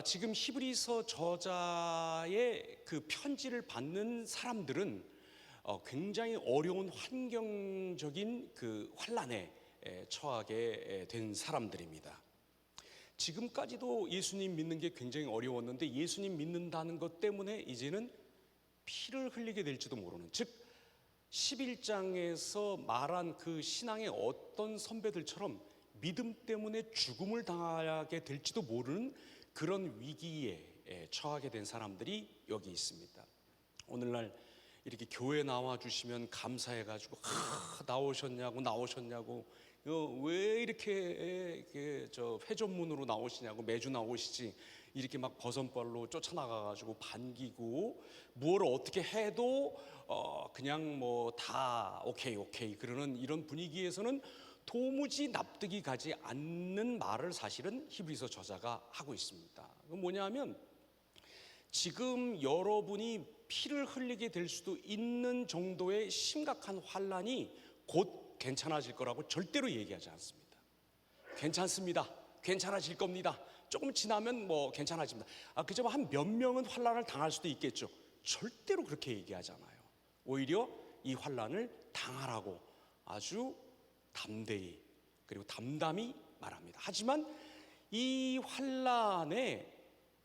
지금 히브리서 저자의 그 편지를 받는 사람들은 굉장히 어려운 환경적인 그 환난에 처하게 된 사람들입니다. 지금까지도 예수님 믿는 게 굉장히 어려웠는데 예수님 믿는다는 것 때문에 이제는 피를 흘리게 될지도 모르는, 즉 11장에서 말한 그 신앙의 어떤 선배들처럼 믿음 때문에 죽음을 당하게 될지도 모르는 그런 위기에 처하게 된 사람들이 여기 있습니다. 오늘날 이렇게 교회 나와주시면 감사해가지고 나오셨냐고 왜 이렇게 회전문으로 나오시냐고, 매주 나오시지 이렇게 막 버선발로 쫓아나가가지고 반기고 뭘 어떻게 해도 그냥 뭐 다 오케이 그러는 이런 분위기에서는 도무지 납득이 가지 않는 말을 사실은 히브리서 저자가 하고 있습니다. 그건 뭐냐면, 지금 여러분이 피를 흘리게 될 수도 있는 정도의 심각한 환난이 곧 괜찮아질 거라고 절대로 얘기하지 않습니다. 괜찮습니다. 괜찮아질 겁니다. 조금 지나면 뭐 괜찮아집니다. 그저 한 몇 명은 환난을 당할 수도 있겠죠. 절대로 그렇게 얘기하잖아요. 오히려 이 환난을 당하라고 아주 담대히 그리고 담담히 말합니다. 하지만 이 환난에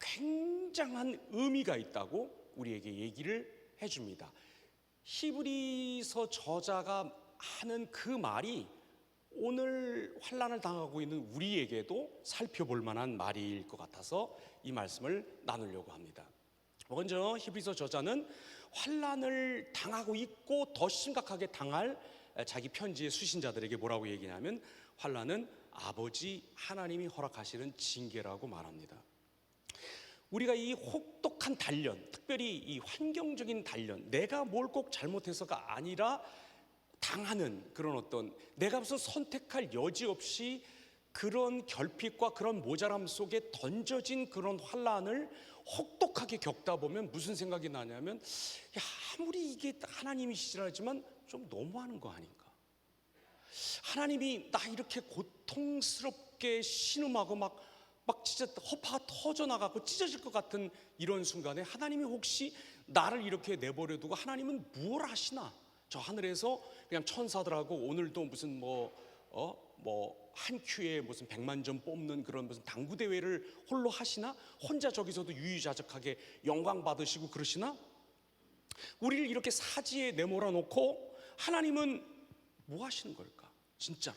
굉장한 의미가 있다고 우리에게 얘기를 해줍니다. 히브리서 저자가 하는 그 말이 오늘 환난을 당하고 있는 우리에게도 살펴볼 만한 말일 것 같아서 이 말씀을 나누려고 합니다. 먼저 히브리서 저자는 환난을 당하고 있고 더 심각하게 당할 자기 편지의 수신자들에게 뭐라고 얘기냐면, 환난은 아버지 하나님이 허락하시는 징계라고 말합니다. 우리가 이 혹독한 단련, 특별히 이 환경적인 단련, 내가 뭘 꼭 잘못해서가 아니라 당하는 그런 어떤, 내가 무슨 선택할 여지 없이 그런 결핍과 그런 모자람 속에 던져진 그런 환난을 혹독하게 겪다 보면 무슨 생각이 나냐면, 아무리 이게 하나님이시라지만 좀 너무하는 거 아닌가? 하나님이 나 이렇게 고통스럽게 신음하고 막 진짜 허파가 터져나가고 찢어질 것 같은 이런 순간에 하나님이 혹시 나를 이렇게 내버려두고 하나님은 무엇 하시나? 저 하늘에서 그냥 천사들하고 오늘도 무슨 한 큐에 무슨 100만 점 뽑는 그런 무슨 당구 대회를 홀로 하시나? 혼자 저기서도 유유자적하게 영광 받으시고 그러시나? 우리를 이렇게 사지에 내몰아 놓고 하나님은 뭐 하시는 걸까? 진짜로.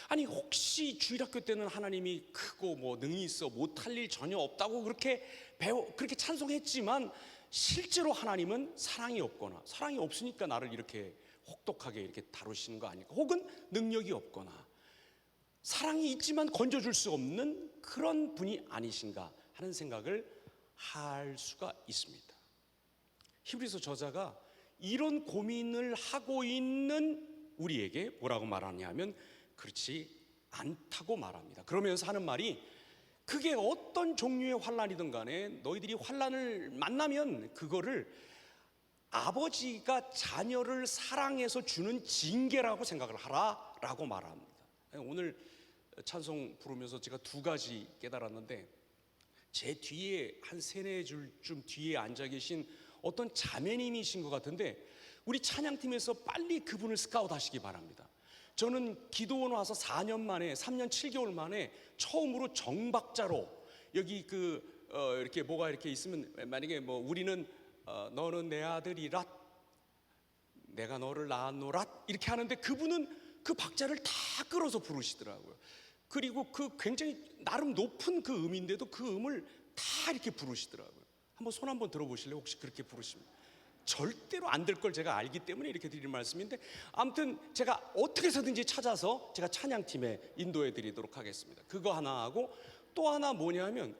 아니, 혹시 주일학교 때는 하나님이 크고 뭐 능이 있어 못할 일 전혀 없다고 그렇게 찬송했지만, 실제로 하나님은 사랑이 없거나, 사랑이 없으니까 나를 이렇게 혹독하게 이렇게 다루시는 거 아닐까? 혹은 능력이 없거나 사랑이 있지만 건져줄 수 없는 그런 분이 아니신가 하는 생각을 할 수가 있습니다. 히브리서 저자가 이런 고민을 하고 있는 우리에게 뭐라고 말하냐면, 그렇지 않다고 말합니다. 그러면서 하는 말이, 그게 어떤 종류의 환난이든 간에 너희들이 환난을 만나면 그거를 아버지가 자녀를 사랑해서 주는 징계라고 생각을 하라라고 말합니다. 오늘 찬송 부르면서 제가 두 가지 깨달았는데, 제 뒤에 한 세네 줄쯤 뒤에 앉아 계신 어떤 자매님이신 것 같은데, 우리 찬양팀에서 빨리 그분을 스카웃 하시기 바랍니다. 저는 기도원 와서 4년 만에, 3년 7개월 만에 처음으로 정박자로, 여기 이렇게 뭐가 이렇게 있으면, 만약에 뭐 우리는 너는 내 아들이라, 내가 너를 낳았노라 이렇게 하는데, 그분은 그 박자를 다 끌어서 부르시더라고요. 그리고 그 굉장히 나름 높은 그 음인데도 그 음을 다 이렇게 부르시더라고요. 한번 손 한번 들어보실래요? 혹시 그렇게 부르시면 절대로 안 될 걸 제가 알기 때문에 이렇게 드리는 말씀인데, 아무튼 제가 어떻게 해서든지 찾아서 제가 찬양팀에 인도해 드리도록 하겠습니다. 그거 하나 하고, 또 하나 뭐냐면,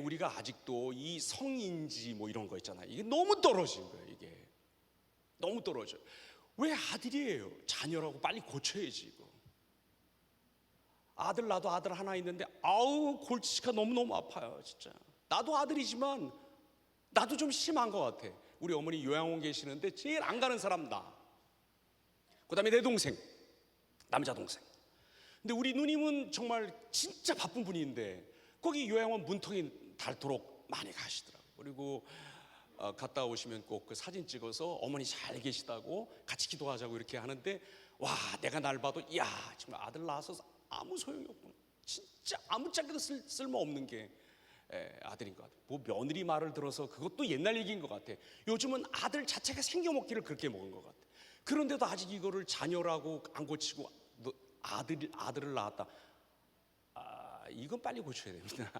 우리가 아직도 이 성인지 뭐 이런 거 있잖아요. 이게 너무 떨어진 거예요. 이게 너무 떨어져요. 왜 아들이에요? 자녀라고 빨리 고쳐야지. 이거 아들, 나도 아들 하나 있는데 골치가 너무너무 아파요. 진짜 나도 아들이지만 나도 좀 심한 것 같아. 우리 어머니 요양원 계시는데 제일 안 가는 사람 나, 그 다음에 내 동생, 남자 동생. 근데 우리 누님은 정말 진짜 바쁜 분인데 거기 요양원 문턱이 닳도록 많이 가시더라고요. 그리고 갔다 오시면 꼭 그 사진 찍어서 어머니 잘 계시다고 같이 기도하자고 이렇게 하는데, 와, 내가 날 봐도 야, 정말 아들 낳아서 아무 소용이 없구나. 진짜 아무짝에도 쓸모없는 게 아들인 것 같아요. 뭐 며느리 말을 들어서 그것도 옛날 얘기인 것 같아. 요즘은 아들 자체가 생겨먹기를 그렇게 먹은 것 같아. 그런데도 아직 이거를 자녀라고 안 고치고 아들을 낳았다. 이건 빨리 고쳐야 됩니다.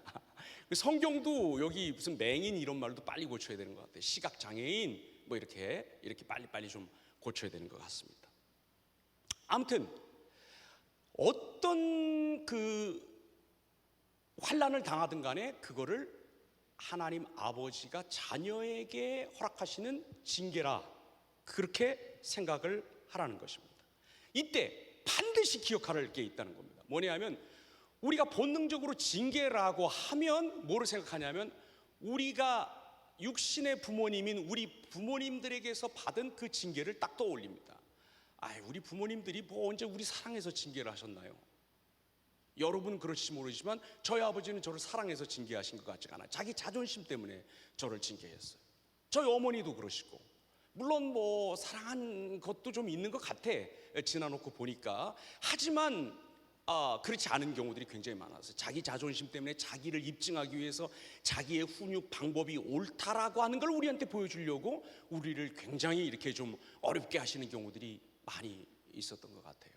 성경도 여기 무슨 맹인 이런 말도 빨리 고쳐야 되는 것 같아요. 시각 장애인 뭐 이렇게 빨리 좀 고쳐야 되는 것 같습니다. 아무튼 어떤 그 환난을 당하든 간에 그거를 하나님 아버지가 자녀에게 허락하시는 징계라, 그렇게 생각을 하라는 것입니다. 이때 반드시 기억할 게 있다는 겁니다. 뭐냐면 우리가 본능적으로 징계라고 하면 뭐를 생각하냐면 우리가 육신의 부모님인 우리 부모님들에게서 받은 그 징계를 딱 떠올립니다. 우리 부모님들이 뭐 언제 우리 사랑해서 징계를 하셨나요? 여러분은 그럴지 모르지만 저희 아버지는 저를 사랑해서 징계하신 것 같지가 않아요. 자기 자존심 때문에 저를 징계했어요. 저희 어머니도 그러시고, 물론 뭐 사랑한 것도 좀 있는 것 같아, 지나놓고 보니까. 하지만 그렇지 않은 경우들이 굉장히 많았어요. 자기 자존심 때문에 자기를 입증하기 위해서 자기의 훈육 방법이 옳다라고 하는 걸 우리한테 보여주려고 우리를 굉장히 이렇게 좀 어렵게 하시는 경우들이 많이 있었던 것 같아요.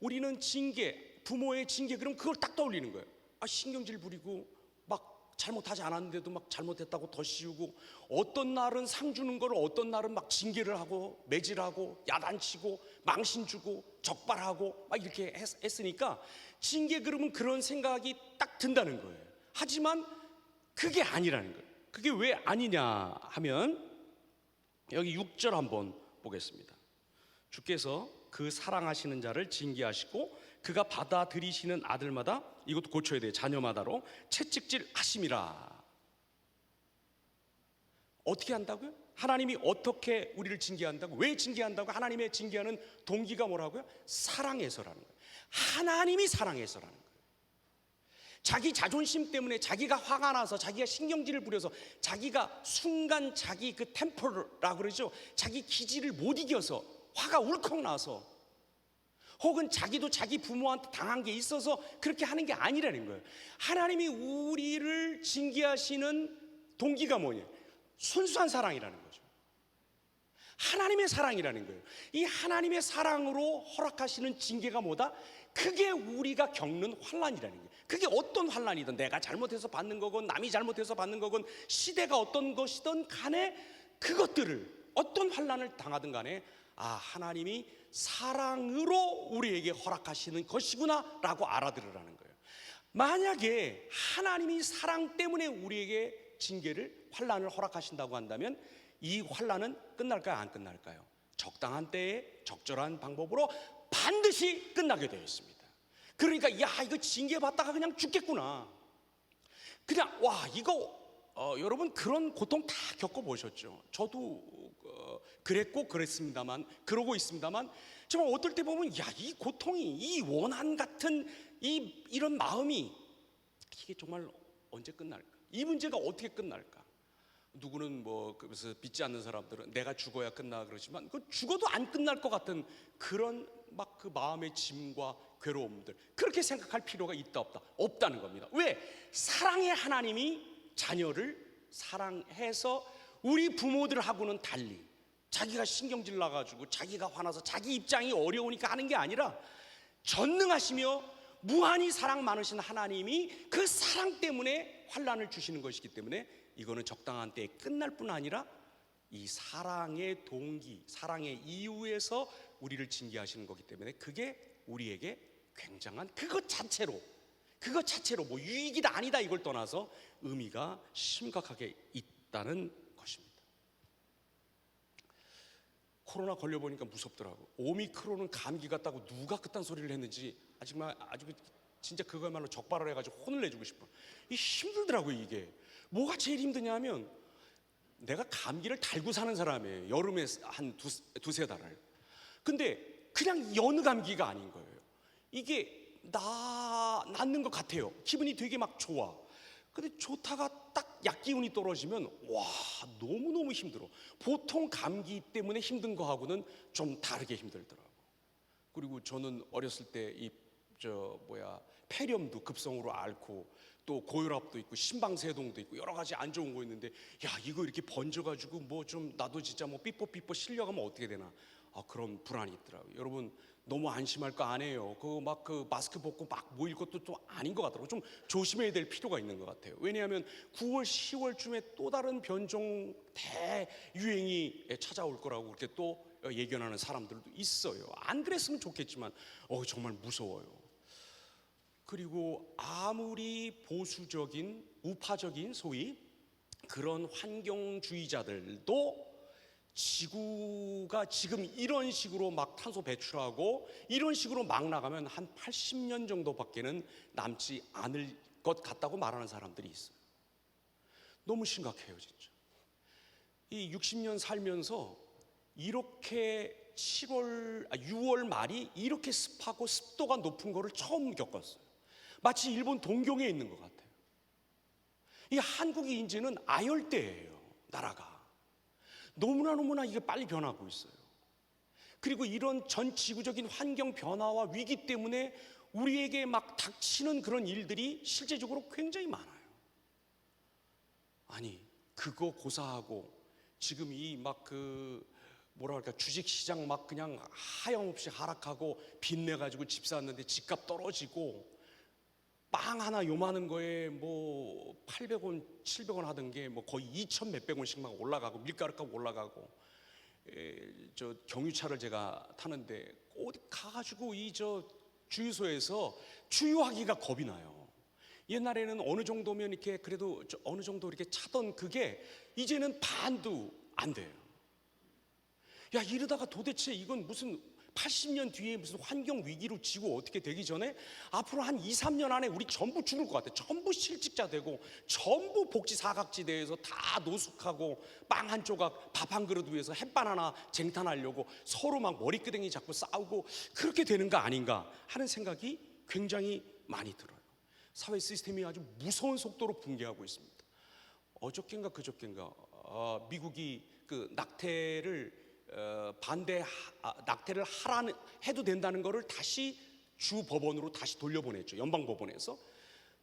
우리는 징계, 부모의 징계, 그럼 그걸 딱 떠올리는 거예요. 신경질 부리고 막 잘못하지 않았는데도 막 잘못했다고 더 씌우고, 어떤 날은 상 주는 걸 어떤 날은 막 징계를 하고 매질하고 야단치고 망신 주고 적발하고 막 이렇게 했으니까 징계, 그러면 그런 생각이 딱 든다는 거예요. 하지만 그게 아니라는 거예요. 그게 왜 아니냐 하면 여기 6절 한번 보겠습니다. 주께서 그 사랑하시는 자를 징계하시고 그가 받아들이시는 아들마다, 이것도 고쳐야 돼요, 자녀마다로 채찍질 하심이라. 어떻게 한다고요? 하나님이 어떻게 우리를 징계한다고? 왜 징계한다고? 하나님의 징계하는 동기가 뭐라고요? 사랑해서라는 거예요. 하나님이 사랑해서라는 거예요. 자기 자존심 때문에 자기가 화가 나서 자기가 신경질을 부려서 자기가 순간 자기 그 템퍼라고 그러죠, 자기 기질을 못 이겨서 화가 울컥 나서, 혹은 자기도 자기 부모한테 당한 게 있어서 그렇게 하는 게 아니라는 거예요. 하나님이 우리를 징계하시는 동기가 뭐냐? 순수한 사랑이라는 거죠. 하나님의 사랑이라는 거예요. 이 하나님의 사랑으로 허락하시는 징계가 뭐다? 그게 우리가 겪는 환난이라는 거예요. 그게 어떤 환난이든, 내가 잘못해서 받는 거건 남이 잘못해서 받는 거건 시대가 어떤 것이든 간에 그것들을, 어떤 환난을 당하든 간에 하나님이 사랑으로 우리에게 허락하시는 것이구나 라고 알아들으라는 거예요. 만약에 하나님이 사랑 때문에 우리에게 징계를, 환난을 허락하신다고 한다면 이 환난은 끝날까요, 안 끝날까요? 적당한 때에 적절한 방법으로 반드시 끝나게 되어 있습니다. 그러니까 이거 징계 받다가 그냥 죽겠구나, 그냥 여러분 그런 고통 다 겪어보셨죠? 저도 그랬고 그랬습니다만, 그러고 있습니다만, 정말 어떨 때 보면 이 고통이, 이 원한 같은 이런 마음이, 이게 정말 언제 끝날까? 이 문제가 어떻게 끝날까? 누구는 뭐 그래서 믿지 않는 사람들은 내가 죽어야 끝나 그러지만, 그 죽어도 안 끝날 것 같은 그런 막 그 마음의 짐과 괴로움들, 그렇게 생각할 필요가 있다 없다? 없다는 겁니다. 왜? 사랑의 하나님이 자녀를 사랑해서 우리 부모들하고는 달리 자기가 신경질 나가지고 자기가 화나서 자기 입장이 어려우니까 하는 게 아니라, 전능하시며 무한히 사랑 많으신 하나님이 그 사랑 때문에 환난을 주시는 것이기 때문에 이거는 적당한 때에 끝날 뿐 아니라 이 사랑의 동기, 사랑의 이유에서 우리를 징계하시는 거기 때문에 그게 우리에게 굉장한 그것 자체로 뭐 유익이다 아니다 이걸 떠나서 의미가 심각하게 있다는 것입니다. 코로나 걸려보니까 무섭더라고. 오미크론은 감기 같다고 누가 그딴 소리를 했는지 아주 진짜 그거야말로 적발을 해가지고 혼을 내주고 싶어. 이 힘들더라고요. 이게 뭐가 제일 힘드냐면, 내가 감기를 달고 사는 사람이에요. 여름에 한 두세 달을. 근데 그냥 여느 감기가 아닌 거예요. 이게 낫는 것 같아요. 기분이 되게 막 좋아. 근데 좋다가 딱 약기운이 떨어지면 와, 너무너무 힘들어. 보통 감기 때문에 힘든 거하고는 좀 다르게 힘들더라고. 그리고 저는 어렸을 때 폐렴도 급성으로 앓고 또 고혈압도 있고 심방세동도 있고 여러 가지 안 좋은 거 있는데, 야, 이거 이렇게 번져가지고 뭐 좀 나도 진짜 뭐 삐뽀삐뽀 실려가면 어떻게 되나, 그런 불안이 있더라고요. 여러분 너무 안심할 거 아니에요. 그 마스크 벗고 막 모일 것도 또 아닌 것 같더라고요. 좀 조심해야 될 필요가 있는 것 같아요. 왜냐하면 9월 10월쯤에 또 다른 변종 대유행이 찾아올 거라고 그렇게 또 예견하는 사람들도 있어요. 안 그랬으면 좋겠지만 정말 무서워요. 그리고 아무리 보수적인 우파적인 소위 그런 환경주의자들도 지구가 지금 이런 식으로 막 탄소 배출하고 이런 식으로 막 나가면 한 80년 정도밖에는 남지 않을 것 같다고 말하는 사람들이 있어요. 너무 심각해요, 진짜. 이 60년 살면서 이렇게 6월 말이 이렇게 습하고 습도가 높은 거를 처음 겪었어요. 마치 일본 동경에 있는 것 같아요. 이 한국이 이제는 아열대예요, 나라가. 너무나 이게 빨리 변하고 있어요. 그리고 이런 전 지구적인 환경 변화와 위기 때문에 우리에게 막 닥치는 그런 일들이 실제적으로 굉장히 많아요. 아니, 그거 고사하고 지금 이 주식시장 막 그냥 하염없이 하락하고 빚내가지고 집 샀는데 집값 떨어지고, 빵 하나 요만한 거에 뭐 800원, 700원 하던 게 뭐 거의 2천 몇백 원씩 막 올라가고, 밀가루값 올라가고, 저 경유차를 제가 타는데 어디 가가지고 주유소에서 주유하기가 겁이 나요. 옛날에는 어느 정도면 이렇게 그래도 어느 정도 이렇게 차던 그게 이제는 반도 안 돼요. 야, 이러다가 도대체 이건 무슨 80년 뒤에 무슨 환경 위기로 지구 어떻게 되기 전에 앞으로 한 2, 3년 안에 우리 전부 죽을 것 같아. 전부 실직자 되고 전부 복지 사각지대에서 다 노숙하고 빵 한 조각 밥 한 그릇 위해서 햇반 하나 쟁탈하려고 서로 막 머리끄댕이 잡고 싸우고 그렇게 되는 거 아닌가 하는 생각이 굉장히 많이 들어요. 사회 시스템이 아주 무서운 속도로 붕괴하고 있습니다. 어저께인가 그저께인가 미국이 그 낙태를 낙태를 해도 된다는 거를 다시 주 법원으로 다시 돌려보냈죠. 연방 법원에서.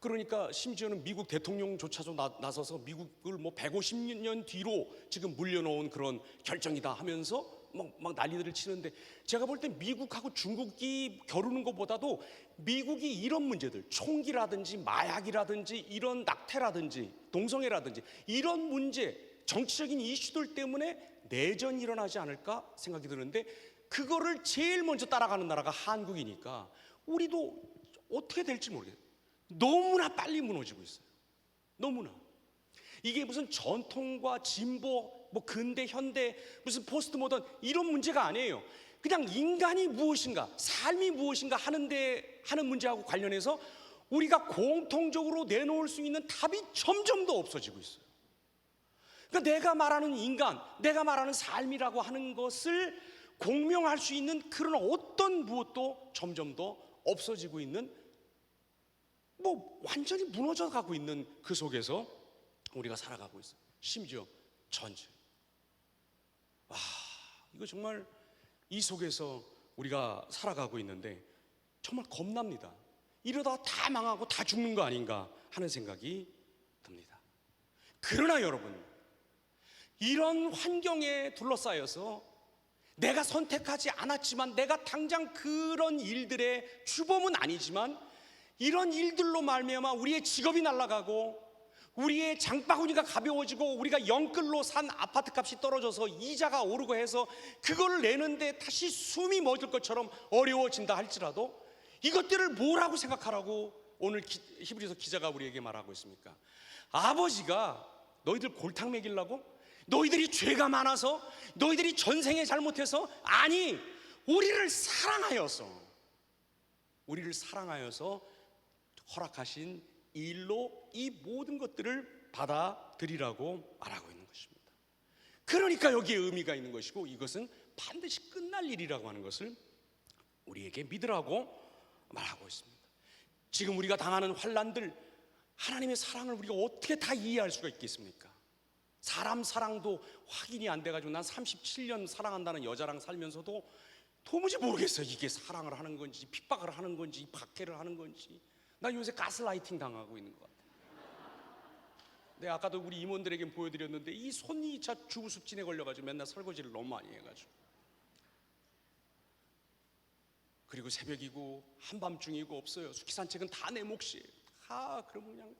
그러니까 심지어는 미국 대통령조차도 나서서 미국을 뭐 150년 뒤로 지금 물려놓은 그런 결정이다 하면서 막 난리들을 치는데, 제가 볼 때 미국하고 중국이 겨루는 것보다도 미국이 이런 문제들, 총기라든지 마약이라든지 이런 낙태라든지 동성애라든지 이런 문제, 정치적인 이슈들 때문에 내전이 일어나지 않을까 생각이 드는데, 그거를 제일 먼저 따라가는 나라가 한국이니까 우리도 어떻게 될지 모르겠어요. 너무나 빨리 무너지고 있어요. 너무나. 이게 무슨 전통과 진보, 뭐 근대, 현대, 무슨 포스트 모던 이런 문제가 아니에요. 그냥 인간이 무엇인가, 삶이 무엇인가 하는 문제하고 관련해서 우리가 공통적으로 내놓을 수 있는 답이 점점 더 없어지고 있어요. 그러니까 내가 말하는 인간, 내가 말하는 삶이라고 하는 것을 공명할 수 있는 그런 어떤 무엇도 점점 더 없어지고 있는, 완전히 무너져 가고 있는 그 속에서 우리가 살아가고 있어요. 심지어 전쟁. 이거 정말 이 속에서 우리가 살아가고 있는데 정말 겁납니다. 이러다가 다 망하고 다 죽는 거 아닌가 하는 생각이 듭니다. 그러나 여러분, 이런 환경에 둘러싸여서 내가 선택하지 않았지만, 내가 당장 그런 일들의 주범은 아니지만 이런 일들로 말미암아 우리의 직업이 날아가고 우리의 장바구니가 가벼워지고 우리가 영끌로 산 아파트 값이 떨어져서 이자가 오르고 해서 그걸 내는데 다시 숨이 멎을 것처럼 어려워진다 할지라도 이것들을 뭐라고 생각하라고 오늘 히브리서 기자가 우리에게 말하고 있습니까? 아버지가 너희들 골탕 먹이려고? 너희들이 죄가 많아서? 너희들이 전생에 잘못해서? 아니, 우리를 사랑하여서 허락하신 일로 이 모든 것들을 받아들이라고 말하고 있는 것입니다. 그러니까 여기에 의미가 있는 것이고, 이것은 반드시 끝날 일이라고 하는 것을 우리에게 믿으라고 말하고 있습니다. 지금 우리가 당하는 환난들, 하나님의 사랑을 우리가 어떻게 다 이해할 수가 있겠습니까? 사람 사랑도 확인이 안 돼가지고 난 37년 사랑한다는 여자랑 살면서도 도무지 모르겠어요. 이게 사랑을 하는 건지 핍박을 하는 건지 박해를 하는 건지. 나 요새 가스라이팅 당하고 있는 것 같아요. 내가 아까도 우리 임원들에게 보여드렸는데 이 손이 주부습진에 걸려가지고 맨날 설거지를 너무 많이 해가지고, 그리고 새벽이고 한밤중이고 없어요. 수기산책은 다 내 몫이에요. 다 그러면 그냥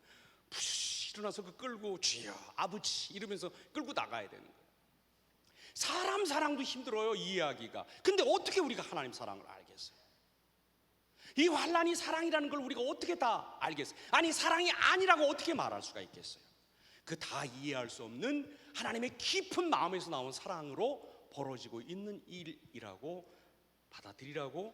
푸시 일어나서 그 끌고 주여 아버지 이러면서 끌고 나가야 되는 거예요. 사람 사랑도 힘들어요, 이해하기가. 근데 어떻게 우리가 하나님 사랑을 알겠어요? 이 환난이 사랑이라는 걸 우리가 어떻게 다 알겠어요? 아니 사랑이 아니라고 어떻게 말할 수가 있겠어요? 그 다 이해할 수 없는 하나님의 깊은 마음에서 나온 사랑으로 벌어지고 있는 일이라고 받아들이라고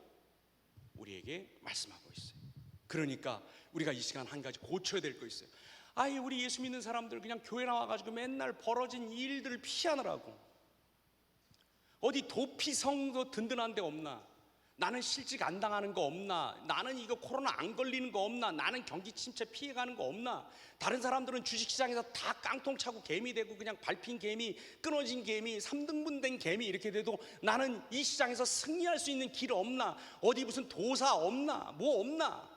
우리에게 말씀하고 있어요. 그러니까 우리가 이 시간 한 가지 고쳐야 될 거 있어요. 아예 우리 예수 믿는 사람들 그냥 교회 나와가지고 맨날 벌어진 일들을 피하느라고 어디 도피성도 든든한 데 없나? 나는 실직 안 당하는 거 없나? 나는 이거 코로나 안 걸리는 거 없나? 나는 경기 침체 피해가는 거 없나? 다른 사람들은 주식시장에서 다 깡통 차고 개미 되고 그냥 밟힌 개미, 끊어진 개미, 3등분 된 개미 이렇게 돼도 나는 이 시장에서 승리할 수 있는 길 없나? 어디 무슨 도사 없나? 뭐 없나?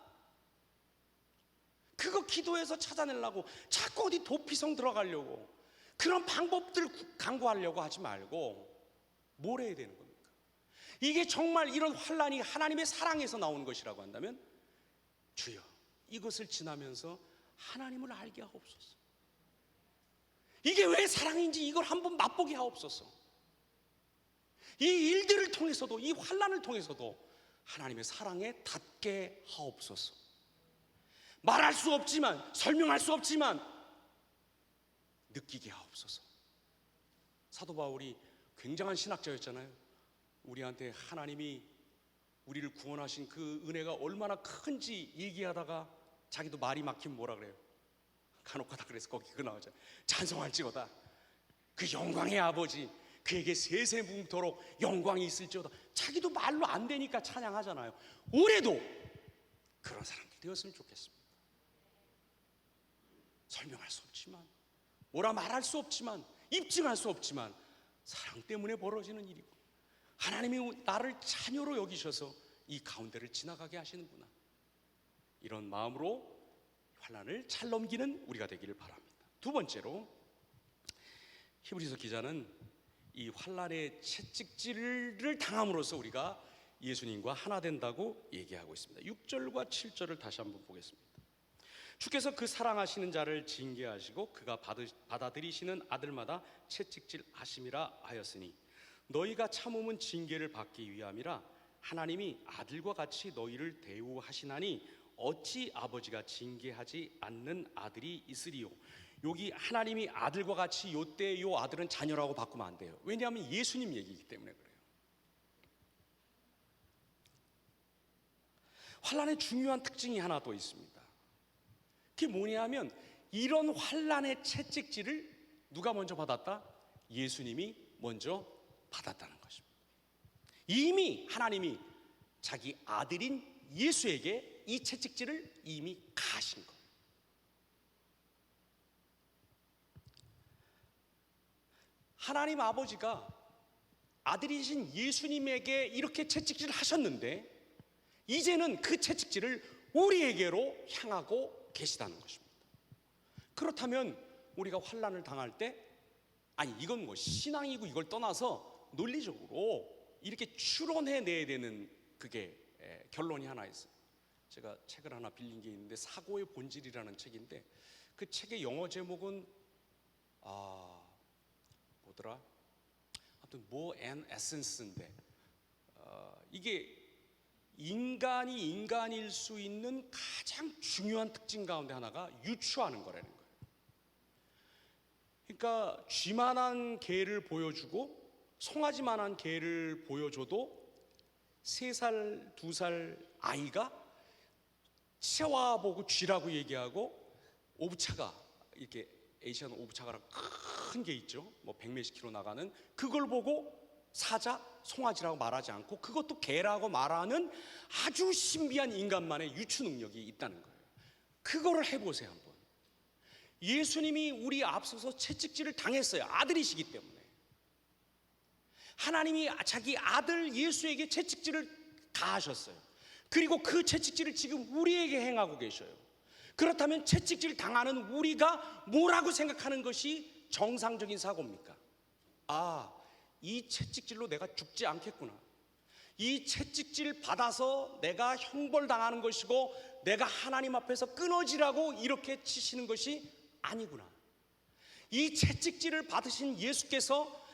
그거 기도해서 찾아내려고 자꾸 어디 도피성 들어가려고 그런 방법들 강구하려고 하지 말고 뭘 해야 되는 겁니까? 이게 정말 이런 환난이 하나님의 사랑에서 나오는 것이라고 한다면 주여 이것을 지나면서 하나님을 알게 하옵소서. 이게 왜 사랑인지 이걸 한번 맛보게 하옵소서. 이 일들을 통해서도 이 환난을 통해서도 하나님의 사랑에 닿게 하옵소서. 말할 수 없지만 설명할 수 없지만 느끼게 하옵소서. 사도 바울이 굉장한 신학자였잖아요. 우리한테 하나님이 우리를 구원하신 그 은혜가 얼마나 큰지 얘기하다가 자기도 말이 막히면 뭐라 그래요? 간혹가다 그래서 거기 그거 나오잖아요. 찬송할지어다 그 영광의 아버지 그에게 세세무토록 영광이 있을지어다. 자기도 말로 안 되니까 찬양하잖아요. 올해도 그런 사람들 되었으면 좋겠습니다. 설명할 수 없지만 뭐라 말할 수 없지만 입증할 수 없지만 사랑 때문에 벌어지는 일이고 하나님이 나를 자녀로 여기셔서 이 가운데를 지나가게 하시는구나. 이런 마음으로 환난을 잘 넘기는 우리가 되기를 바랍니다. 두 번째로 히브리서 기자는 이 환난의 채찍질을 당함으로써 우리가 예수님과 하나 된다고 얘기하고 있습니다. 6절과 7절을 다시 한번 보겠습니다. 주께서 그 사랑하시는 자를 징계하시고 그가 받아들이시는 아들마다 채찍질 하심이라 하였으니 너희가 참음은 징계를 받기 위함이라 하나님이 아들과 같이 너희를 대우하시나니 어찌 아버지가 징계하지 않는 아들이 있으리요. 여기 하나님이 아들과 같이 요때 요 아들은 자녀라고 바꾸면 안 돼요. 왜냐하면 예수님 얘기이기 때문에 그래요. 환난의 중요한 특징이 하나 더 있습니다. 그게 뭐냐면 이런 환난의 채찍질을 누가 먼저 받았다? 예수님이 먼저 받았다는 것입니다. 이미 하나님이 자기 아들인 예수에게 이 채찍질을 이미 가하신 거예요. 하나님 아버지가 아들이신 예수님에게 이렇게 채찍질을 하셨는데 이제는 그 채찍질을 우리에게로 향하고 계시다는 것입니다. 그렇다면 우리가 환난을 당할 때 아니 이건 뭐 신앙이고 이걸 떠나서 논리적으로 이렇게 추론해내야 되는 그게 결론이 하나 있어요. 제가 책을 하나 빌린 게 있는데 사고의 본질이라는 책인데 그 책의 영어 제목은 뭐더라? 아무튼 뭐 앤 에센스인데 이게 인간이 인간일 수 있는 가장 중요한 특징 가운데 하나가 유추하는 거라는 거예요. 그러니까 쥐만한 개를 보여주고 송아지만한 개를 보여줘도 3살, 2살 아이가 치와와 보고 쥐라고 얘기하고 오브차가 이렇게 에이시안 오브차가랑 큰 게 있죠. 뭐 100몇십 킬로 나가는 그걸 보고 사자, 송아지라고 말하지 않고 그것도 개라고 말하는 아주 신비한 인간만의 유추 능력이 있다는 거예요. 그거를 해보세요 한번. 예수님이 우리 앞서서 채찍질을 당했어요. 아들이시기 때문에. 하나님이 자기 아들 예수에게 채찍질을 가하셨어요. 그리고 그 채찍질을 지금 우리에게 행하고 계셔요. 그렇다면 채찍질 당하는 우리가 뭐라고 생각하는 것이 정상적인 사고입니까? 아, 이 채찍질로 내가 죽지 않겠구나. 이 채찍질 받아서 내가 형벌당하는 것이고 내가 하나님 앞에서 끊어지라고 이렇게 치시는 것이 아니구나. 이 채찍질을 받으신 예수께서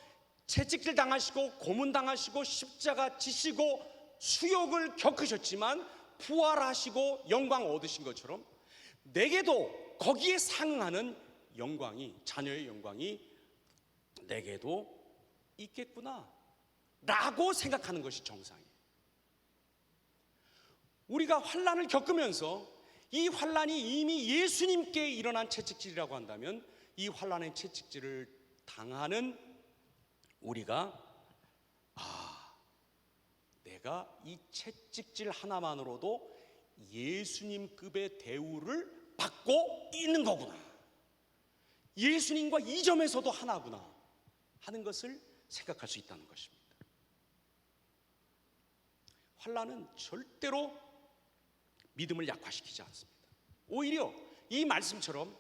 채찍질 당하시고 고문당하시고 십자가 지시고 수욕을 겪으셨지만 부활하시고 영광 얻으신 것처럼 내게도 거기에 상응하는 영광이, 자녀의 영광이 내게도 있겠구나 라고 생각하는 것이 정상이에요. 우리가 환난을 겪으면서 이 환난이 이미 예수님께 일어난 채찍질이라고 한다면 이 환난의 채찍질을 당하는 우리가 내가 이 채찍질 하나만으로도 예수님급의 대우를 받고 있는 거구나, 예수님과 이 점에서도 하나구나 하는 것을 생각할 수 있다는 것입니다. 환난은 절대로 믿음을 약화시키지 않습니다. 오히려 이 말씀처럼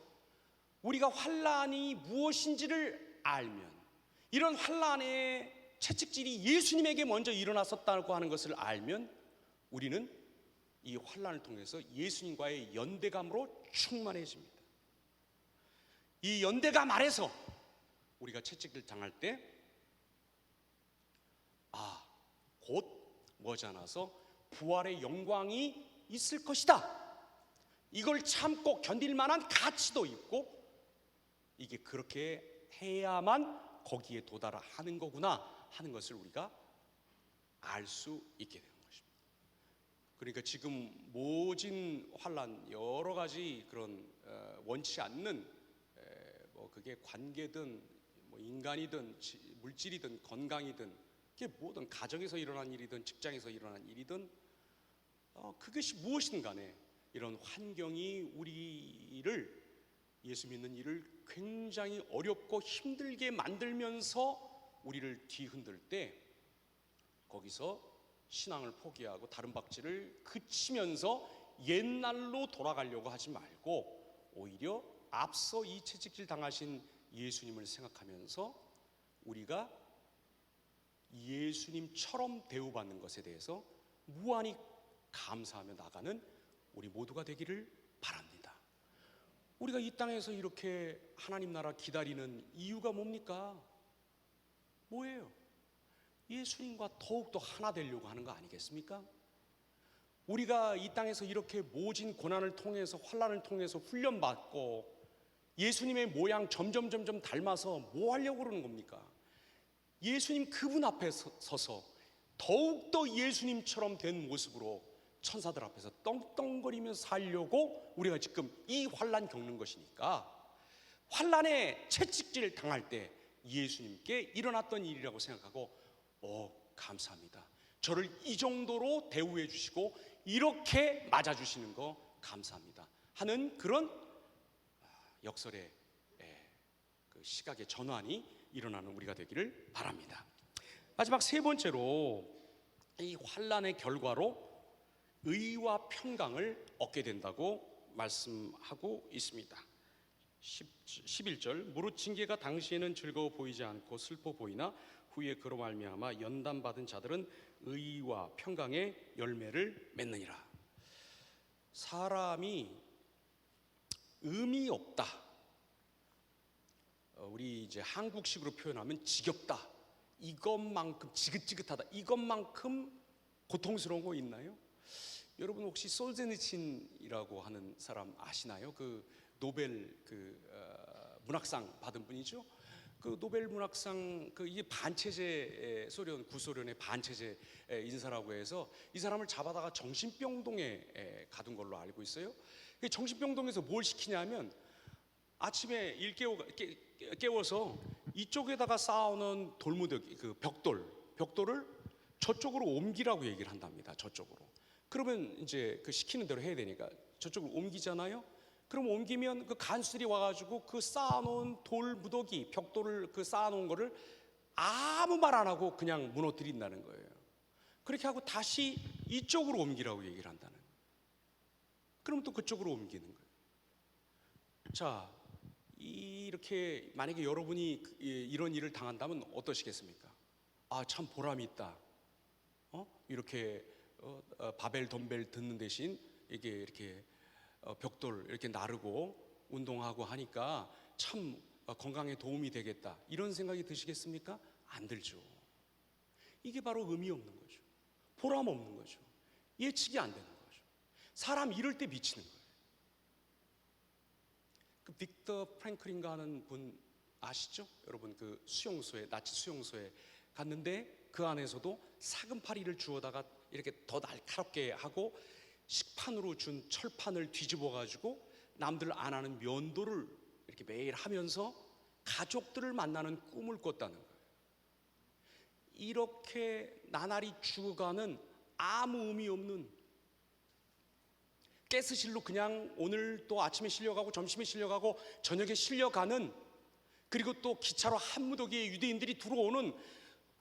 우리가 환난이 무엇인지를 알면, 이런 환난의 채찍질이 예수님에게 먼저 일어났었다고 하는 것을 알면 우리는 이 환난을 통해서 예수님과의 연대감으로 충만해집니다. 이 연대감 아래서 우리가 채찍질 당할 때 곧 머지않아서 부활의 영광이 있을 것이다, 이걸 참고 견딜 만한 가치도 있고 이게 그렇게 해야만 거기에 도달하는 거구나 하는 것을 우리가 알 수 있게 되는 것입니다. 그러니까 지금 모진 환난, 여러 가지 그런 원치 않는 그게 관계든 인간이든 물질이든 건강이든 그게 뭐든 가정에서 일어난 일이든 직장에서 일어난 일이든 그것이 무엇이든 간에 이런 환경이 우리를, 예수 믿는 일을 굉장히 어렵고 힘들게 만들면서 우리를 뒤흔들 때 거기서 신앙을 포기하고 다른 박질을 그치면서 옛날로 돌아가려고 하지 말고 오히려 앞서 이 채찍질 당하신 예수님을 생각하면서 우리가 예수님처럼 대우받는 것에 대해서 무한히 감사하며 나가는 우리 모두가 되기를 바랍니다. 우리가 이 땅에서 이렇게 하나님 나라 기다리는 이유가 뭡니까? 뭐예요? 예수님과 더욱더 하나 되려고 하는 거 아니겠습니까? 우리가 이 땅에서 이렇게 모진 고난을 통해서, 환난을 통해서 훈련받고 예수님의 모양 점점 닮아서 뭐 하려고 그러는 겁니까? 예수님 그분 앞에 서서 더욱더 예수님처럼 된 모습으로 천사들 앞에서 떵떵거리면서 살려고 우리가 지금 이 환난 겪는 것이니까, 환난에 채찍질 당할 때 예수님께 일어났던 일이라고 생각하고 감사합니다, 저를 이 정도로 대우해 주시고 이렇게 맞아주시는 거 감사합니다 하는 그런 역설의 그 시각의 전환이 일어나는 우리가 되기를 바랍니다. 마지막 세 번째로 이 환난의 결과로 의와 평강을 얻게 된다고 말씀하고 있습니다. 11절, 무릇 징계가 당시에는 즐거워 보이지 않고 슬퍼 보이나 후에 그로 말미암아 연단받은 자들은 의와 평강의 열매를 맺느니라. 사람이 의미 없다, 우리 이제 한국식으로 표현하면 지겹다, 이것만큼 지긋지긋하다, 이것만큼 고통스러운 거 있나요? 여러분 혹시 솔제니친이라고 하는 사람 아시나요? 그 노벨 문학상 받은 분이죠. 그 노벨 문학상 이게 반체제, 소련 구소련의 반체제 인사라고 해서 이 사람을 잡아다가 정신병동에 가둔 걸로 알고 있어요. 정신병동에서 뭘 시키냐면 아침에 일 깨워서 이쪽에다가 쌓아놓은 돌무더기, 그 벽돌을 저쪽으로 옮기라고 얘기를 한답니다. 저쪽으로. 그러면 이제 그 시키는 대로 해야 되니까 저쪽으로 옮기잖아요. 그럼 옮기면 그 간수들이 와가지고 그 쌓아놓은 돌 무더기, 벽돌을 그 쌓아놓은 거를 아무 말 안 하고 그냥 무너뜨린다는 거예요. 그렇게 하고 다시 이쪽으로 옮기라고 얘기를 한다는 거예요. 그럼 또 그쪽으로 옮기는 거예요. 자, 이렇게 만약에 여러분이 이런 일을 당한다면 어떠시겠습니까? 아, 참 보람이 있다. 이렇게 바벨 덤벨 듣는 대신 이렇게 벽돌 이렇게 나르고 운동하고 하니까 참 건강에 도움이 되겠다, 이런 생각이 드시겠습니까? 안 들죠. 이게 바로 의미 없는 거죠. 보람 없는 거죠. 예측이 안 되는 거죠. 사람 이럴 때 미치는 거예요. 그 빅터 프랭클린가 하는 분 아시죠? 여러분, 그 수용소에, 나치 수용소에 갔는데 그 안에서도 사금파리를 주워다가 이렇게 더 날카롭게 하고 식판으로 준 철판을 뒤집어 가지고 남들 안 하는 면도를 이렇게 매일 하면서 가족들을 만나는 꿈을 꿨다는 거예요. 이렇게 나날이 죽어가는 아무 의미 없는, 가스실로 그냥 오늘 또 아침에 실려가고 점심에 실려가고 저녁에 실려가는, 그리고 또 기차로 한 무더기의 유대인들이 들어오는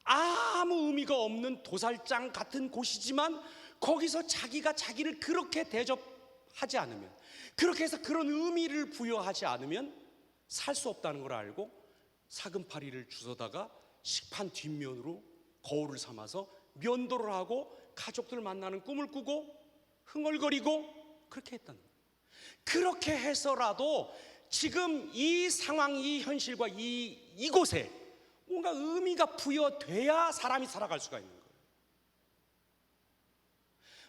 아무 의미가 없는 도살장 같은 곳이지만, 거기서 자기가 자기를 그렇게 대접하지 않으면, 그렇게 해서 그런 의미를 부여하지 않으면 살 수 없다는 걸 알고 사금파리를 주워다가 식판 뒷면으로 거울을 삼아서 면도를 하고 가족들 만나는 꿈을 꾸고 흥얼거리고 그렇게 했다는 거예요. 그렇게 해서라도 지금 이 상황, 이 현실과 이곳에 뭔가 의미가 부여돼야 사람이 살아갈 수가 있는 거예요.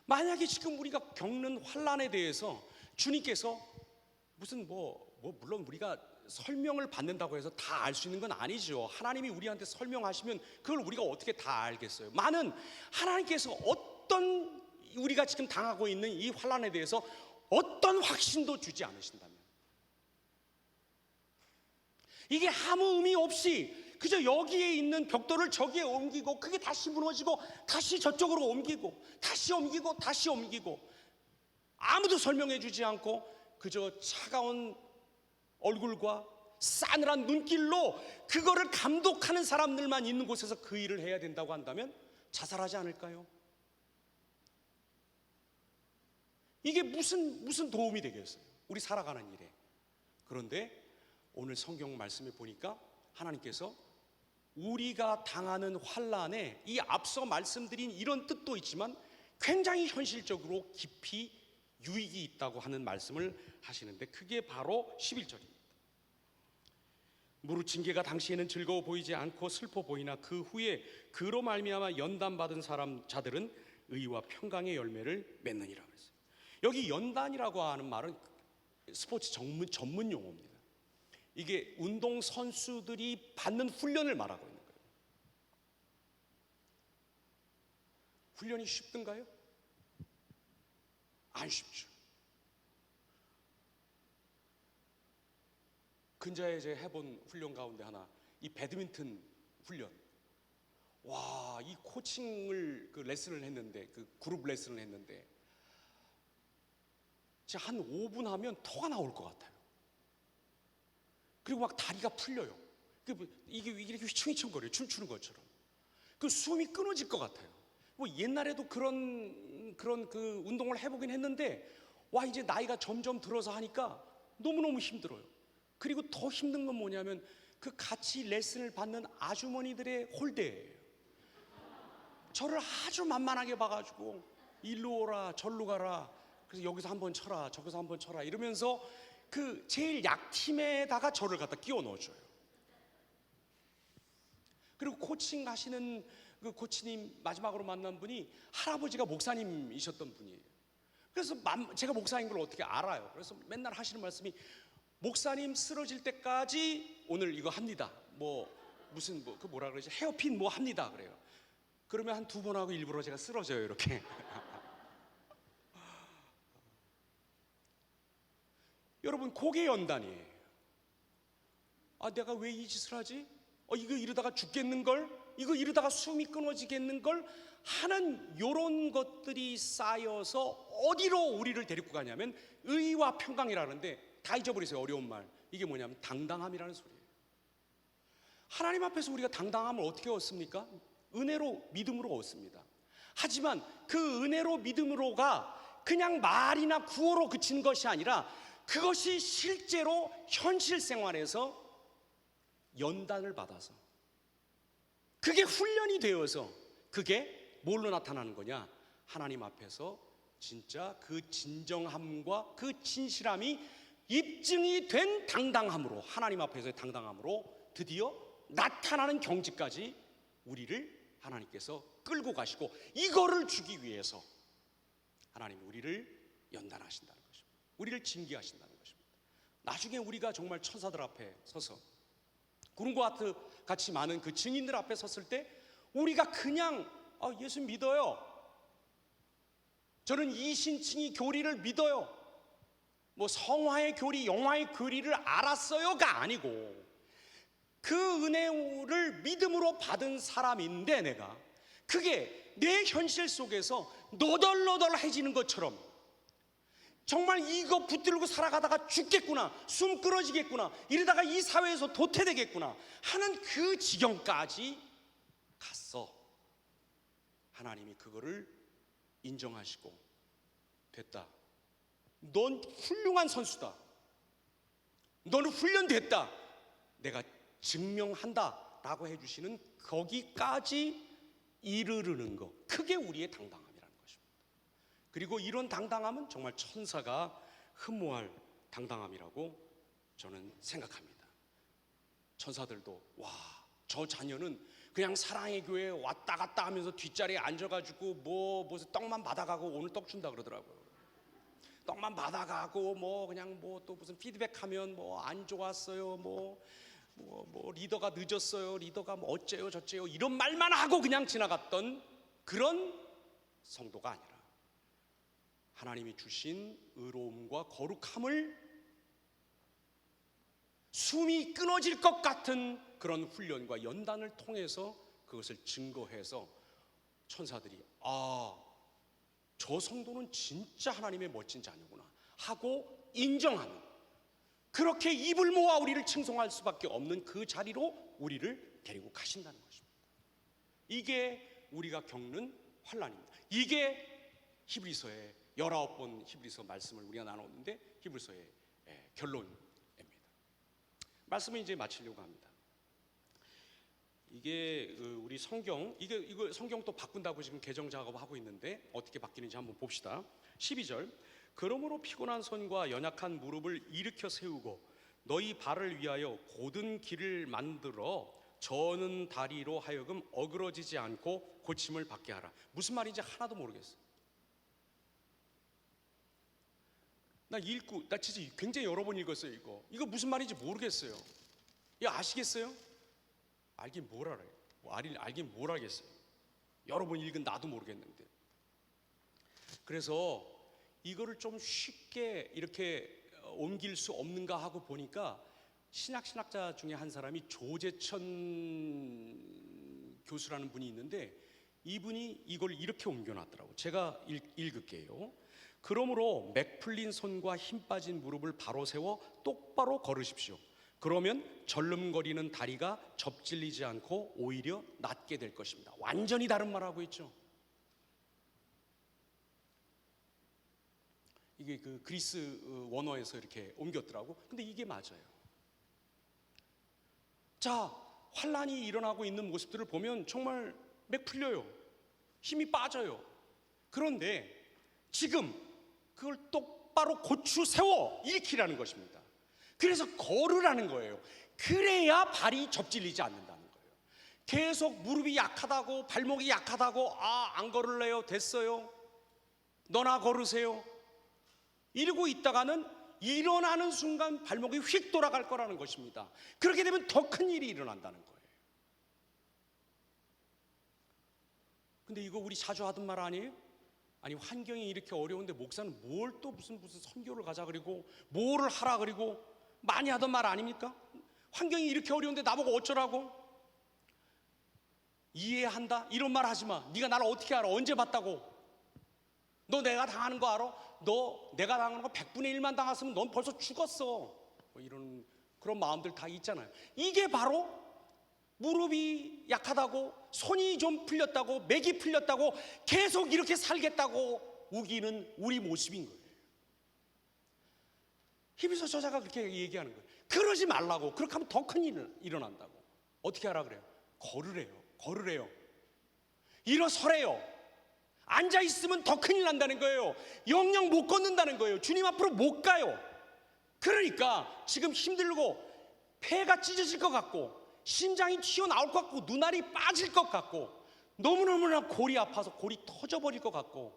만약에 지금 우리가 겪는 환난에 대해서 주님께서 무슨 물론 우리가 설명을 받는다고 해서 다 알 수 있는 건 아니죠. 하나님이 우리한테 설명하시면 그걸 우리가 어떻게 다 알겠어요. 많은 하나님께서 어떤 우리가 지금 당하고 있는 이 환난에 대해서 어떤 확신도 주지 않으신다면, 이게 아무 의미 없이 그저 여기에 있는 벽돌을 저기에 옮기고 그게 다시 무너지고 다시 저쪽으로 옮기고 다시 옮기고 다시 옮기고 아무도 설명해 주지 않고 그저 차가운 얼굴과 싸늘한 눈길로 그거를 감독하는 사람들만 있는 곳에서 그 일을 해야 된다고 한다면 자살하지 않을까요? 이게 무슨 도움이 되겠어요? 우리 살아가는 일에. 그런데 오늘 성경 말씀에 보니까 하나님께서 우리가 당하는 환난에 이 앞서 말씀드린 이런 뜻도 있지만 굉장히 현실적으로 깊이 유익이 있다고 하는 말씀을 하시는데, 그게 바로 11절입니다. 무릇 징계가 당시에는 즐거워 보이지 않고 슬퍼 보이나 그 후에 그로 말미암아 연단받은 자들은 의와 평강의 열매를 맺느니라 그랬어요. 여기 연단이라고 하는 말은 스포츠 전문 용어입니다. 이게 운동 선수들이 받는 훈련을 말하고 있는 거예요. 훈련이 쉽던가요? 안 쉽죠. 근자에 제 해본 훈련 가운데 하나, 이 배드민턴 훈련. 와, 이 코칭을 레슨을 했는데, 그 그룹 레슨을 했는데 진짜 한 5분 하면 토가 나올 것 같아요. 그리고 막 다리가 풀려요. 이게 이렇게 휘청휘청거려요. 춤추는 것처럼. 그 숨이 끊어질 것 같아요. 뭐 옛날에도 그런 그 운동을 해보긴 했는데, 와, 이제 나이가 점점 들어서 하니까 너무너무 힘들어요. 그리고 더 힘든 건 뭐냐면 그 같이 레슨을 받는 아주머니들의 홀대예요. 저를 아주 만만하게 봐가지고 일로 오라 절로 가라, 그래서 여기서 한번 쳐라 저기서 한번 쳐라 이러면서 그 제일 약팀에다가 저를 갖다 끼워 넣어줘요. 그리고 코칭 하시는 그 코치님 마지막으로 만난 분이 할아버지가 목사님이셨던 분이에요. 그래서 제가 목사인 걸 어떻게 알아요. 그래서 맨날 하시는 말씀이, 목사님 쓰러질 때까지 오늘 이거 합니다. 무슨 그 뭐라 그러지, 헤어핀 뭐 합니다 그래요. 그러면 한 2번 하고 일부러 제가 쓰러져요 이렇게. 여러분, 그게 연단이에요. 아, 내가 왜 이 짓을 하지? 이거 이러다가 죽겠는걸? 이거 이러다가 숨이 끊어지겠는 걸 하는 요런 것들이 쌓여서 어디로 우리를 데리고 가냐면 의와 평강이라는데, 다 잊어버리세요. 어려운 말. 이게 뭐냐면 당당함이라는 소리예요. 하나님 앞에서 우리가 당당함을 어떻게 얻습니까? 은혜로, 믿음으로 얻습니다. 하지만 그 은혜로, 믿음으로가 그냥 말이나 구호로 그치는 것이 아니라 그것이 실제로 현실 생활에서 연단을 받아서, 그게 훈련이 되어서, 그게 뭘로 나타나는 거냐? 하나님 앞에서 진짜 그 진정함과 그 진실함이 입증이 된 당당함으로, 하나님 앞에서의 당당함으로 드디어 나타나는 경지까지 우리를 하나님께서 끌고 가시고, 이거를 주기 위해서 하나님이 우리를 연단하신다는 것입니다. 우리를 징계하신다는 것입니다. 나중에 우리가 정말 천사들 앞에 서서, 구름과 같이 많은 그 증인들 앞에 섰을 때 우리가 그냥 예수 믿어요, 저는 이신칭의 교리를 믿어요, 뭐 성화의 교리, 영화의 교리를 알았어요가 아니고, 그 은혜를 믿음으로 받은 사람인데 내가 그게 내 현실 속에서 너덜너덜해지는 것처럼, 정말 이거 붙들고 살아가다가 죽겠구나, 숨 끊어지겠구나, 이러다가 이 사회에서 도태되겠구나 하는 그 지경까지 갔어. 하나님이 그거를 인정하시고, 됐다, 넌 훌륭한 선수다, 너는 훈련됐다, 내가 증명한다 라고 해주시는 거기까지 이르르는 것, 그게 우리의 당당함이라는 것입니다. 그리고 이런 당당함은 정말 천사가 흠모할 당당함이라고 저는 생각합니다. 천사들도 와, 저 자녀는 그냥 사랑의 교회에 왔다 갔다 하면서 뒷자리에 앉아가지고 무슨 떡만 받아가고, 오늘 떡 준다 그러더라고요. 떡만 받아가고 그냥 또 무슨 피드백하면 안 좋았어요, 리더가 늦었어요, 리더가 어째요 저째요, 이런 말만 하고 그냥 지나갔던 그런 성도가 아니라, 하나님이 주신 의로움과 거룩함을 숨이 끊어질 것 같은 그런 훈련과 연단을 통해서 그것을 증거해서 천사들이 저 성도는 진짜 하나님의 멋진 자녀구나 하고 인정하는, 그렇게 입을 모아 우리를 칭송할 수밖에 없는 그 자리로 우리를 데리고 가신다는 것입니다. 이게 우리가 겪는 환난입니다. 이게 히브리서의 19번 히브리서 말씀을 우리가 나눴는데, 히브리서의 결론입니다. 말씀을 이제 마치려고 합니다. 이게 우리 성경, 이거 성경 또 바꾼다고 지금 개정 작업하고 있는데 어떻게 바뀌는지 한번 봅시다. 12절, 그러므로 피곤한 손과 연약한 무릎을 일으켜 세우고 너희 발을 위하여 곧은 길을 만들어 저는 다리로 하여금 어그러지지 않고 고침을 받게 하라. 무슨 말인지 하나도 모르겠어요. 나 진짜 굉장히 여러 번 읽었어요. 이거 무슨 말인지 모르겠어요. 이거 아시겠어요? 알긴 뭘 알아요. 알긴 뭘 알겠어요. 여러 번 읽은 나도 모르겠는데. 그래서 이거를 좀 쉽게 이렇게 옮길 수 없는가 하고 보니까 신학자 중에 한 사람이 조재천 교수라는 분이 있는데, 이분이 이걸 이렇게 옮겨놨더라고요. 제가 읽을게요. 그러므로 맥 풀린 손과 힘 빠진 무릎을 바로 세워 똑바로 걸으십시오. 그러면 절름거리는 다리가 접질리지 않고 오히려 낫게 될 것입니다. 완전히 다른 말하고 있죠. 이게 그 그리스 원어에서 이렇게 옮겼더라고. 근데 이게 맞아요. 자, 환란이 일어나고 있는 모습들을 보면 정말 맥 풀려요. 힘이 빠져요. 그런데 지금 그걸 똑바로 고추 세워 일으키라는 것입니다. 그래서 걸으라는 거예요. 그래야 발이 접질리지 않는다는 거예요. 계속 무릎이 약하다고, 발목이 약하다고, 안 걸을래요, 됐어요, 너나 걸으세요 이러고 있다가는 일어나는 순간 발목이 휙 돌아갈 거라는 것입니다. 그렇게 되면 더 큰 일이 일어난다는 거예요. 근데 이거 우리 자주 하던 말 아니에요? 아니, 환경이 이렇게 어려운데 목사는 뭘 또 무슨 선교를 가자 그리고 뭐를 하라 그리고 많이 하던 말 아닙니까? 환경이 이렇게 어려운데 나보고 어쩌라고? 이해한다? 이런 말 하지 마. 네가 나를 어떻게 알아? 언제 봤다고? 너 내가 당하는 거 알아? 너 내가 당하는 거 100분의 1만 당했으면 넌 벌써 죽었어. 뭐 이런 그런 마음들 다 있잖아요. 이게 바로 무릎이 약하다고, 손이 좀 풀렸다고, 맥이 풀렸다고 계속 이렇게 살겠다고 우기는 우리 모습인 거예요. 히브리서 저자가 그렇게 얘기하는 거예요. 그러지 말라고. 그렇게 하면 더 큰 일이 일어난다고. 어떻게 하라 그래요? 걸으래요. 일어서래요. 앉아있으면 더 큰일 난다는 거예요. 영영 못 걷는다는 거예요. 주님 앞으로 못 가요. 그러니까 지금 힘들고 폐가 찢어질 것 같고 심장이 튀어나올 것 같고 눈알이 빠질 것 같고 너무너무나 골이 아파서 골이 터져버릴 것 같고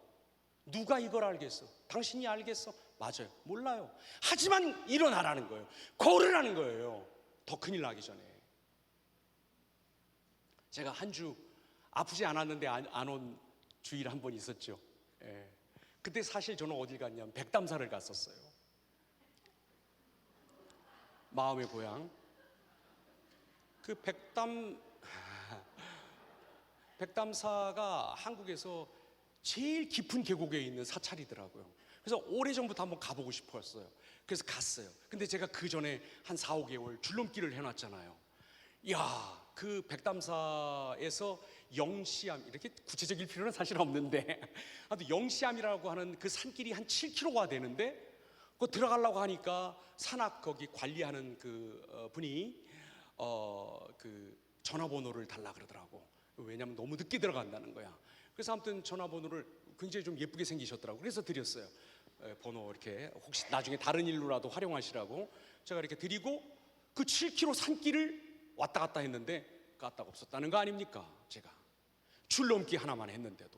누가 이걸 알겠어? 당신이 알겠어? 맞아요. 몰라요. 하지만 일어나라는 거예요. 걸으라는 거예요. 더 큰일 나기 전에. 제가 한 주 아프지 않았는데 안 온 주일 한 번 있었죠. 예. 그때 사실 저는 어딜 갔냐면 백담사를 갔었어요. 마음의 고향. 그 백담사가 한국에서 제일 깊은 계곡에 있는 사찰이더라고요. 그래서 오래전부터 한번 가보고 싶었어요. 그래서 갔어요. 근데 제가 그 전에 한 4, 5개월 줄넘기를 해놨잖아요. 이야, 그 백담사에서 영시암, 이렇게 구체적일 필요는 사실 없는데 아무튼 영시암이라고 하는 그 산길이 한 7km가 되는데 그 들어가려고 하니까 산악 거기 관리하는 그 분이 그 전화번호를 달라 그러더라고. 왜냐면 너무 늦게 들어간다는 거야. 그래서 아무튼 전화번호를 굉장히 좀 예쁘게 생기셨더라고. 그래서 드렸어요. 번호 이렇게 혹시 나중에 다른 일로라도 활용하시라고 제가 이렇게 드리고 그 7km 산길을 왔다 갔다 했는데 까딱 없었다는 거 아닙니까? 제가 줄넘기 하나만 했는데도.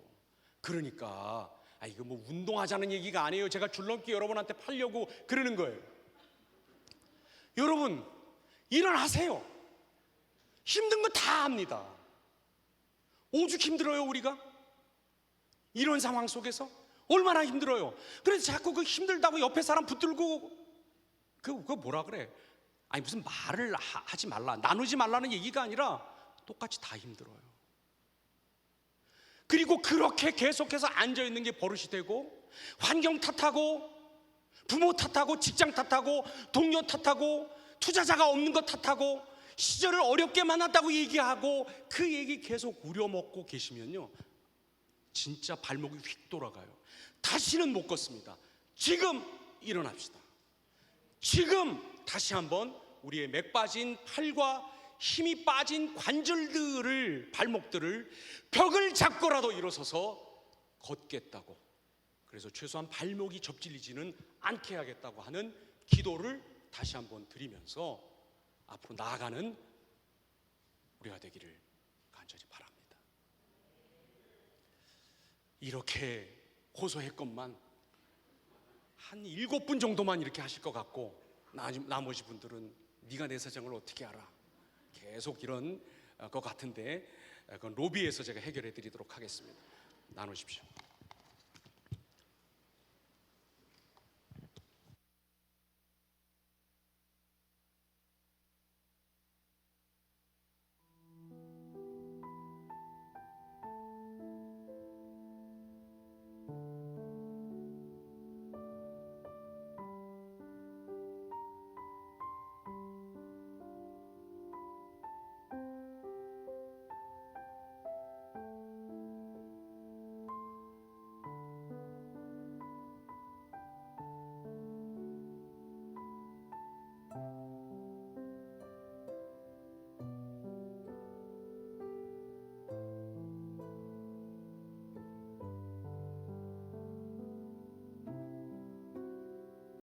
그러니까 이거 뭐 운동하자는 얘기가 아니에요. 제가 줄넘기 여러분한테 팔려고 그러는 거예요. 여러분 일어나세요. 힘든 거 다 압니다. 오죽 힘들어요 우리가? 이런 상황 속에서 얼마나 힘들어요. 그래서 자꾸 그 힘들다고 옆에 사람 붙들고 그거 뭐라 그래? 아니 무슨 말을 하지 말라, 나누지 말라는 얘기가 아니라 똑같이 다 힘들어요. 그리고 그렇게 계속해서 앉아있는 게 버릇이 되고 환경 탓하고 부모 탓하고 직장 탓하고 동료 탓하고 투자자가 없는 것 탓하고 시절을 어렵게 만났다고 얘기하고 그 얘기 계속 우려먹고 계시면요 진짜 발목이 휙 돌아가요. 다시는 못 걷습니다. 지금 일어납시다. 지금 다시 한번 우리의 맥 빠진 팔과 힘이 빠진 관절들을, 발목들을 벽을 잡고라도 일어서서 걷겠다고, 그래서 최소한 발목이 접질리지는 않게 하겠다고 하는 기도를 다시 한번 드리면서 앞으로 나아가는 우리가 되기를 간절히 바랍니다. 이렇게 호소했건만 한 7분 정도만 이렇게 하실 것 같고 나머지 분들은 네가 내 사정을 어떻게 알아? 계속 이런 것 같은데 그건 로비에서 제가 해결해 드리도록 하겠습니다. 나누십시오.